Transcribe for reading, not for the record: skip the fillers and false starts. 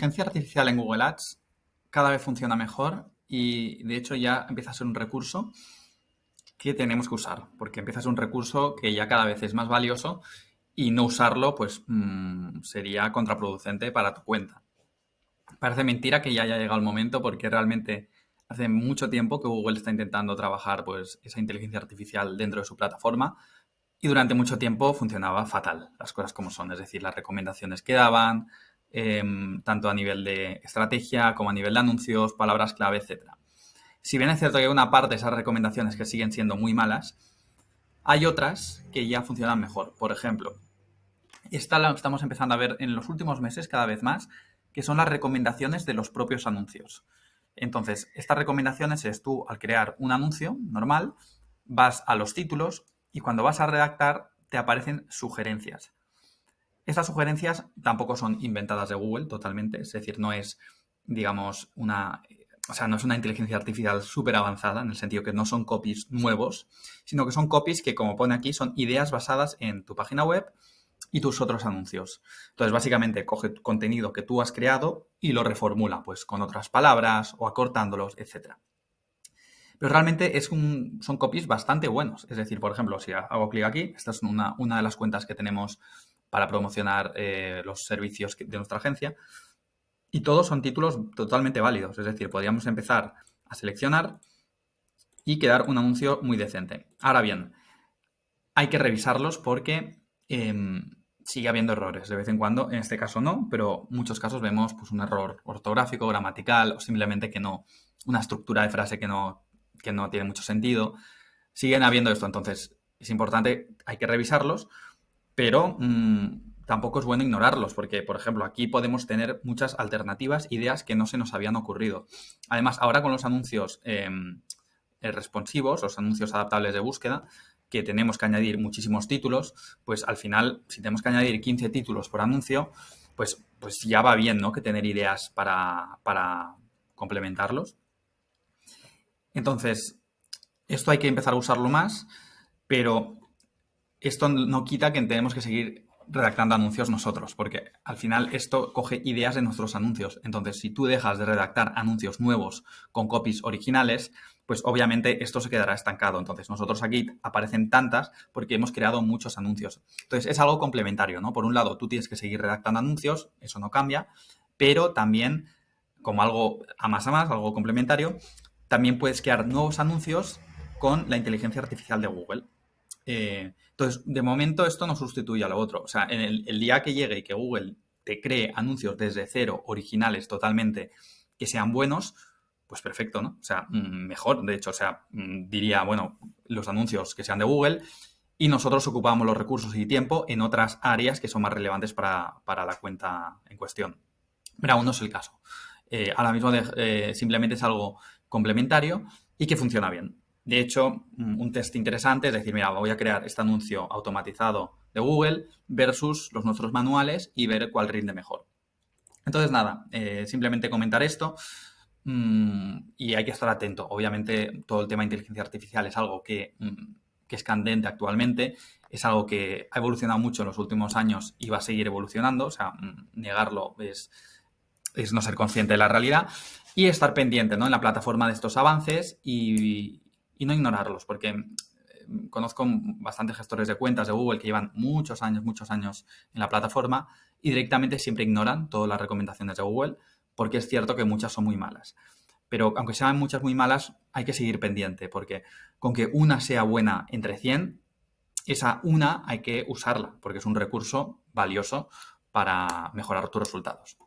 Inteligencia artificial en Google Ads cada vez funciona mejor y de hecho ya empieza a ser un recurso que tenemos que usar, porque empieza a ser un recurso que ya cada vez es más valioso y no usarlo pues sería contraproducente para tu cuenta. Parece mentira que ya haya llegado el momento porque realmente hace mucho tiempo que Google está intentando trabajar pues esa inteligencia artificial dentro de su plataforma y durante mucho tiempo funcionaba fatal, las cosas como son, es decir, las recomendaciones que daban, tanto a nivel de estrategia como a nivel de anuncios, palabras clave, etcétera. Si bien es cierto que hay una parte de esas recomendaciones que siguen siendo muy malas, hay otras que ya funcionan mejor. Por ejemplo, esta la estamos empezando a ver en los últimos meses cada vez más, que son las recomendaciones de los propios anuncios. Entonces, estas recomendaciones es tú, al crear un anuncio normal, vas a los títulos y cuando vas a redactar te aparecen sugerencias. Estas sugerencias tampoco son inventadas de Google totalmente, es decir, no es, digamos, no es una inteligencia artificial súper avanzada, en el sentido que no son copies nuevos, sino que son copies que, como pone aquí, son ideas basadas en tu página web y tus otros anuncios. Entonces, básicamente, coge contenido que tú has creado y lo reformula, pues con otras palabras o acortándolos, etc. Pero realmente son copies bastante buenos. Es decir, por ejemplo, si hago clic aquí, esta es una de las cuentas que tenemos para promocionar los servicios de nuestra agencia. Y todos son títulos totalmente válidos. Es decir, podríamos empezar a seleccionar y quedar un anuncio muy decente. Ahora bien, hay que revisarlos porque sigue habiendo errores de vez en cuando. En este caso no, pero en muchos casos vemos pues, un error ortográfico, gramatical o simplemente que no, una estructura de frase que no tiene mucho sentido. Siguen habiendo esto, entonces es importante, hay que revisarlos, pero tampoco es bueno ignorarlos, porque, por ejemplo, aquí podemos tener muchas alternativas, ideas que no se nos habían ocurrido. Además, ahora con los anuncios responsivos, los anuncios adaptables de búsqueda, que tenemos que añadir muchísimos títulos, pues al final, si tenemos que añadir 15 títulos por anuncio, pues ya va bien, ¿no? Que tener ideas para complementarlos. Entonces, esto hay que empezar a usarlo más, pero esto no quita que tenemos que seguir redactando anuncios nosotros, porque al final esto coge ideas de nuestros anuncios. Entonces, si tú dejas de redactar anuncios nuevos con copies originales, pues obviamente esto se quedará estancado. Entonces, nosotros aquí aparecen tantas porque hemos creado muchos anuncios. Entonces, es algo complementario, ¿no? Por un lado, tú tienes que seguir redactando anuncios, eso no cambia, pero también, como algo a más, algo complementario, también puedes crear nuevos anuncios con la inteligencia artificial de Google. Entonces, de momento esto no sustituye a lo otro. O sea, en el día que llegue y que Google te cree anuncios desde cero, originales totalmente, que sean buenos, pues perfecto, ¿no? O sea, mejor, de hecho, o sea, diría, bueno, los anuncios que sean de Google y nosotros ocupamos los recursos y tiempo en otras áreas que son más relevantes para la cuenta en cuestión. Pero aún no es el caso. Ahora mismo simplemente es algo complementario y que funciona bien. De hecho, un test interesante es decir, mira, voy a crear este anuncio automatizado de Google versus los nuestros manuales y ver cuál rinde mejor. Entonces, nada, simplemente comentar esto y hay que estar atento. Obviamente, todo el tema de inteligencia artificial es algo que es candente actualmente, es algo que ha evolucionado mucho en los últimos años y va a seguir evolucionando. O sea, negarlo es no ser consciente de la realidad y estar pendiente, ¿no? En la plataforma de estos avances y no ignorarlos, porque conozco bastantes gestores de cuentas de Google que llevan muchos años en la plataforma y directamente siempre ignoran todas las recomendaciones de Google porque es cierto que muchas son muy malas. Pero aunque sean muchas muy malas, hay que seguir pendiente porque con que una sea buena entre 100, esa una hay que usarla porque es un recurso valioso para mejorar tus resultados.